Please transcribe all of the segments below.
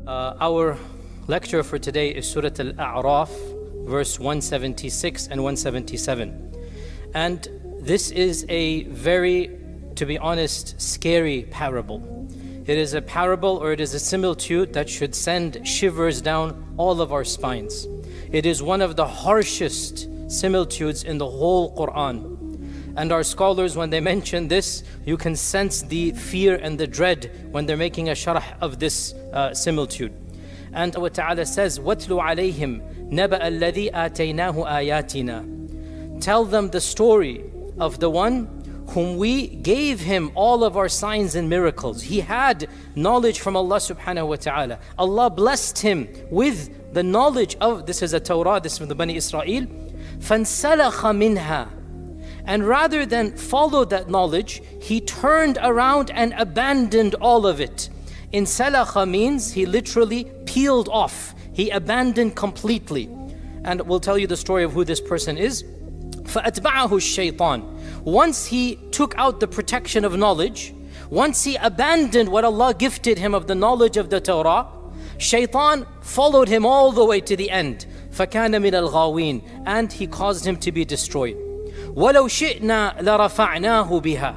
Our lecture for today is Surah Al-A'raf, verse 176 and 177. And this is a very, to be honest, scary parable. It is a parable, or it is a similitude that should send shivers down all of our spines. It is one of the harshest similitudes in the whole Qur'an. And our scholars, when they mention this, you can sense the fear and the dread when they're making a sharh of this similitude. And Allah Ta'ala says, وَاتْلُ عَلَيْهِمْ نَبَأَ الَّذِي آتَيْنَاهُ آيَاتِنَا. Tell them the story of the one whom we gave him all of our signs and miracles. He had knowledge from Allah subhanahu wa ta'ala. Allah blessed him with the knowledge of, this is a Torah, this is from the Bani Israel. فَانْسَلَخَ مِنْهَا. And rather than follow that knowledge, he turned around and abandoned all of it. Insalakha means he literally peeled off. He abandoned completely. And we'll tell you the story of who this person is. فَأَتْبَعَهُ الشَّيْطَانِ. Once he took out the protection of knowledge, once he abandoned what Allah gifted him of the knowledge of the Torah, Shaitan followed him all the way to the end. فَكَانَ مِنَ الْغَاوِينَ. And he caused him to be destroyed. وَلَوْ شِئْنَا لَرَفَعْنَاهُ بِهَا.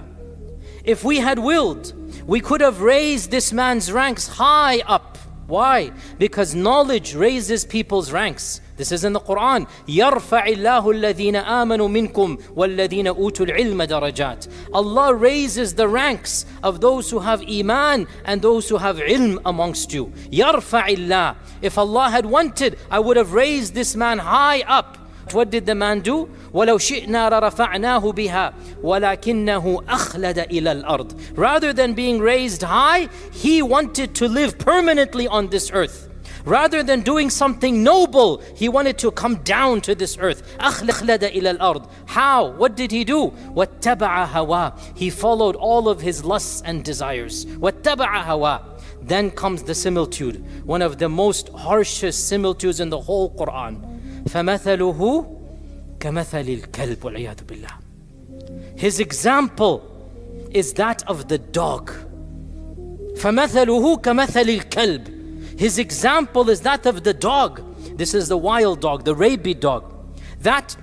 If we had willed, we could have raised this man's ranks high up. Why? Because knowledge raises people's ranks. This is in the Qur'an. يَرْفَعِ اللَّهُ الَّذِينَ آمَنُوا مِنْكُمْ وَالَّذِينَ أُوتُوا الْعِلْمَ دَرَجَاتٍ. Allah raises the ranks of those who have iman and those who have ilm amongst you. يَرْفَعِ اللَّهُ. If Allah had wanted, I would have raised this man high up. What did the man do? وَلَوْ شِئْنَا لَرَفَعْنَاهُ بِهَا وَلَكِنَّهُ أَخْلَدَ إِلَى الْأَرْضِ. Rather than being raised high, he wanted to live permanently on this earth. Rather than doing something noble, he wanted to come down to this earth. أَخْلَدَ إِلَى الْأَرْضِ. How? What did he do? وَاتَّبَعَ هَوَى. He followed all of his lusts and desires. وَاتَّبَعَ هَوَى. Then comes the similitude, one of the most harshest similitudes in the whole Qur'an. فَمَثَلُهُ كَمَثَلِ الْكَلْبِ وَالْعِيَاذُ بِاللَّهِ. His example is that of the dog. فَمَثَلُهُ كَمَثَلِ الْكَلْبِ. His example is that of the dog. This is the wild dog, the rabid dog. That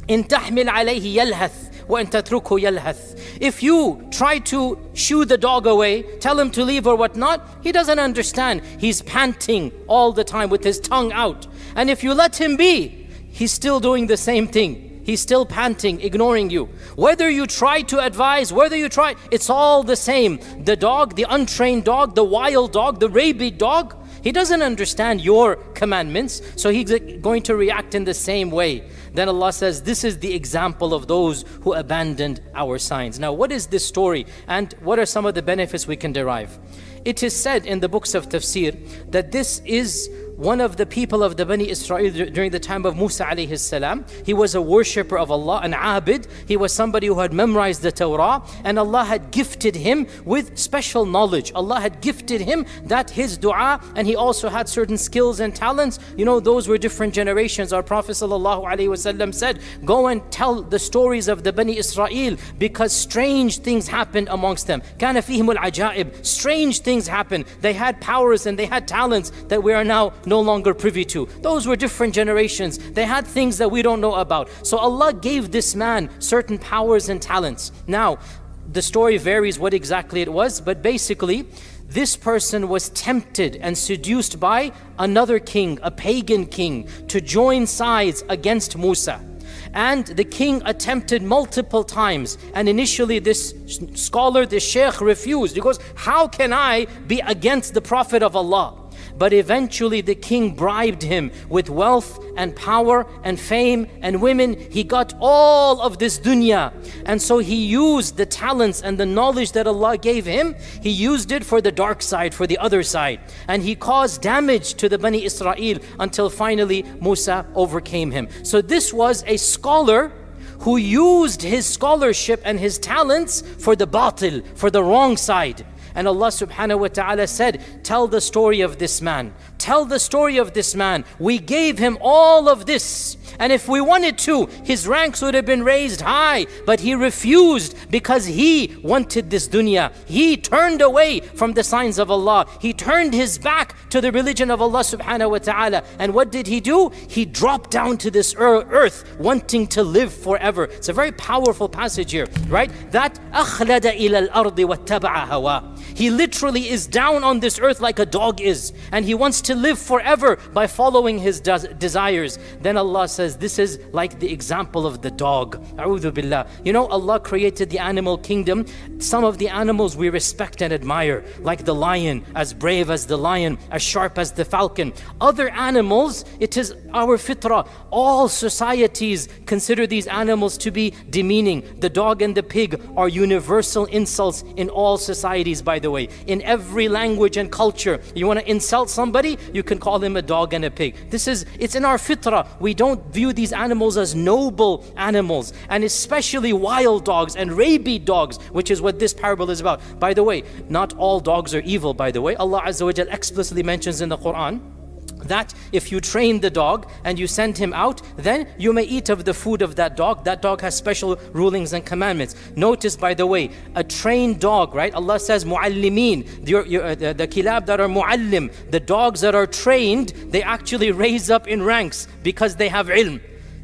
إِن تَحْمِلْ عَلَيْهِ يَلْهَثْ وَإِن تَتْرُكْهُ يَلْهَثْ. If you try to shoo the dog away, tell him to leave or whatnot, he doesn't understand. He's panting all the time with his tongue out. And if you let him be, he's still doing the same thing. He's still panting, ignoring you. Whether you try to advise, whether you try, it's all the same. The dog, the untrained dog, the wild dog, the rabid dog, he doesn't understand your commandments, so he's going to react in the same way. Then Allah says, this is the example of those who abandoned our signs. Now, what is this story and what are some of the benefits we can derive? It is said in the books of tafsir that this is one of the people of the Bani Israel during the time of Musa alayhi salam. He was a worshipper of Allah, an abid. He was somebody who had memorized the Torah, and Allah had gifted him with special knowledge. Allah had gifted him that his dua, and he also had certain skills and talents. You know, those were different generations. Our Prophet sallallahu alaihi wasallam said, go and tell the stories of the Bani Israel because strange things happened amongst them. كَانَ فِيهِمُ الْعَجَائِبِ. Strange things happened. They had powers and they had talents that we are now no longer privy to. Those were different generations. They had things that we don't know about. So Allah gave this man certain powers and talents. Now, the story varies what exactly it was, but basically, this person was tempted and seduced by another king, a pagan king, to join sides against Musa. And the king attempted multiple times. And initially this scholar, this sheikh refused. He goes, how can I be against the Prophet of Allah? But eventually the king bribed him with wealth and power and fame and women. He got all of this dunya. And so he used the talents and the knowledge that Allah gave him. He used it for the dark side, for the other side. And he caused damage to the Bani Israel until finally Musa overcame him. So this was a scholar who used his scholarship and his talents for the batil, for the wrong side. And Allah subhanahu wa ta'ala said, tell the story of this man. tell the story of this man. We gave him all of this. And if we wanted to, his ranks would have been raised high. But he refused because he wanted this dunya. He turned away from the signs of Allah. He turned his back to the religion of Allah subhanahu wa ta'ala. And what did he do? He dropped down to this earth wanting to live forever. It's a very powerful passage here, right? That أَخْلَدَ إِلَى الْأَرْضِ وَاتَّبَعَ هَوَاهُ. He literally is down on this earth like a dog is. And he wants to live forever by following his desires. Then Allah says, this is like the example of the dog. A'udhu billah. You know, Allah created the animal kingdom. Some of the animals we respect and admire, like the lion, as brave as the lion, as sharp as the falcon. Other animals, it is our fitrah. All societies consider these animals to be demeaning. The dog and the pig are universal insults in all societies, by the way. In every language and culture, you want to insult somebody, you can call him a dog and a pig. It's in our fitrah. We don't view these animals as noble animals, and especially wild dogs and rabid dogs, which is what this parable is about. By the way, not all dogs are evil, by the way. Allah Azza wa Jal explicitly mentions in the Qur'an that if you train the dog and you send him out, then you may eat of the food of that dog. That dog has special rulings and commandments. Notice, by the way, a trained dog, right? Allah says mu'allimeen, the kilab that are mu'allim, the dogs that are trained, they actually raise up in ranks because they have ilm.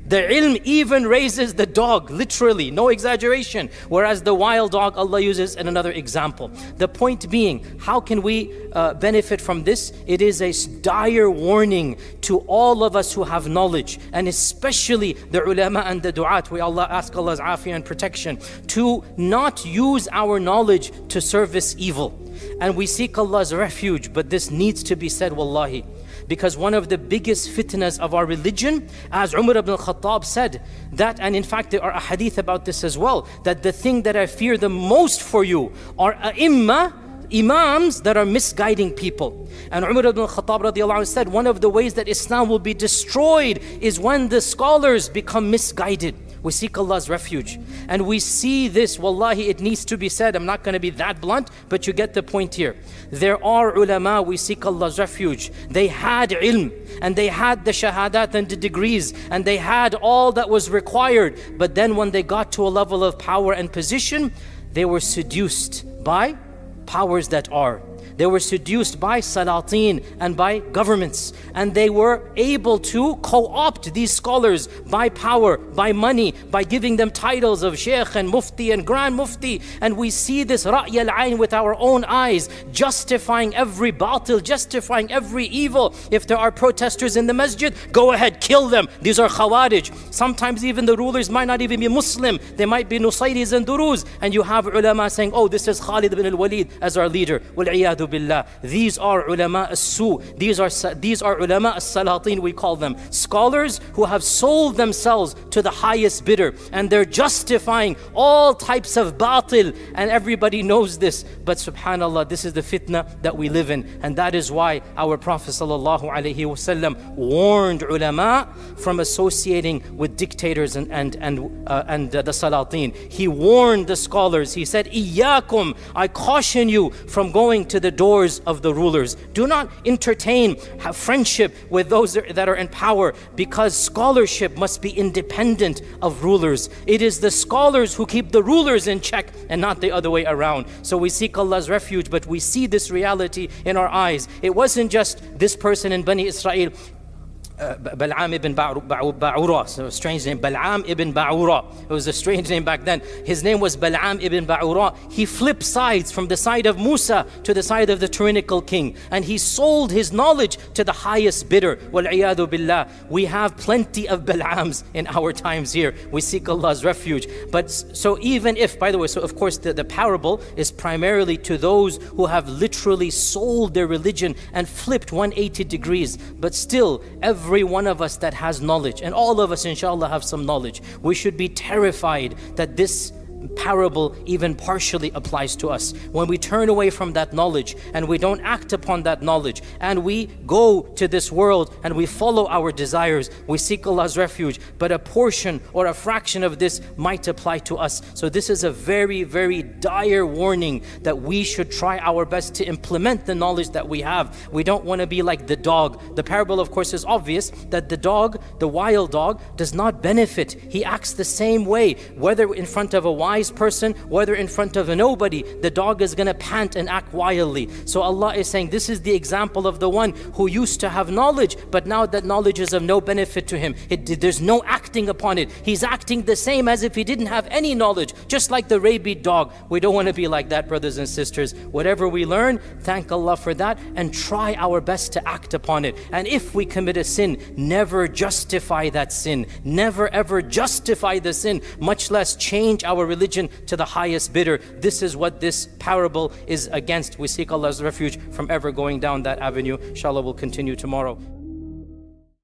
The ilm even raises the dog, literally, no exaggeration. Whereas the wild dog, Allah uses in another example. The point being, how can we benefit from this? It is a dire warning to all of us who have knowledge, and especially the ulama and the du'at. We ask Allah's afiyah and protection to not use our knowledge to service evil. And we seek Allah's refuge, but this needs to be said, wallahi. Because one of the biggest fitnas of our religion, as Umar ibn al-Khattab said, that, and in fact there are a hadith about this as well, that the thing that I fear the most for you are imams that are misguiding people. And Umar ibn al-Khattab radiallahu anhu said, one of the ways that Islam will be destroyed is when the scholars become misguided. We seek Allah's refuge. And we see this, wallahi, it needs to be said. I'm not going to be that blunt, but you get the point here. There are ulama, we seek Allah's refuge. They had ilm, and they had the shahadat and the degrees, and they had all that was required. But then when they got to a level of power and position, they were seduced by powers that are. They were seduced by salatin and by governments, and they were able to co-opt these scholars by power, by money, by giving them titles of sheikh and mufti and grand mufti. And we see this ra'y al-ayn with our own eyes, justifying every batil, justifying every evil. If there are protesters in the masjid, go ahead, kill them. These are khawarij. Sometimes even the rulers might not even be Muslim. They might be Nusayris and Duruz. And you have ulama saying, oh, this is Khalid ibn al-Walid as our leader. Wal-'iyadu billah. These are ulama as-su. These are ulama as-salatin, we call them. Scholars who have sold themselves to the highest bidder, and they're justifying all types of batil, and everybody knows this. But subhanallah, this is the fitna that we live in, and that is why our Prophet sallallahu alaihi wasallam warned ulama from associating with dictators and the salatin. He warned the scholars. He said, "Iyyakum, I caution you from going to the doors of the rulers. Do not entertain, have friendship with those that are in power, because scholarship must be independent of rulers. It is the scholars who keep the rulers in check and not the other way around." So we seek Allah's refuge, but we see this reality in our eyes. It wasn't just this person in Bani Israel, Bal'am ibn Ba'ura, so a strange name, Bal'am ibn Ba'ura. It was a strange name back then. His name was Bal'am ibn Ba'ura. He flipped sides from the side of Musa to the side of the tyrannical king, and he sold his knowledge to the highest bidder. Wal-'iyadu billah. We have plenty of Bal'ams in our times here. We seek Allah's refuge. But so even if, by the way, so of course the parable is primarily to those who have literally sold their religion and flipped 180 degrees, but still every one of us that has knowledge, and all of us inshallah have some knowledge, we should be terrified that this parable even partially applies to us. When we turn away from that knowledge and we don't act upon that knowledge, and we go to this world and we follow our desires, we seek Allah's refuge, but a portion or a fraction of this might apply to us. So this is a very, very dire warning that we should try our best to implement the knowledge that we have. We don't want to be like the dog. The parable, of course, is obvious that the dog, the wild dog, does not benefit. He acts the same way, whether in front of a wise person, whether in front of a nobody, the dog is going to pant and act wildly. So Allah is saying this is the example of the one who used to have knowledge, but now that knowledge is of no benefit to him. There's no acting upon it. He's acting the same as if he didn't have any knowledge, just like the rabid dog. We don't want to be like that, brothers and sisters. Whatever we learn, thank Allah for that and try our best to act upon it. And if we commit a sin, never justify that sin. Never ever justify the sin, much less change our religion to the highest bidder. This is what this parable is against. We seek Allah's refuge from ever going down that avenue. Inshallah, we'll continue tomorrow.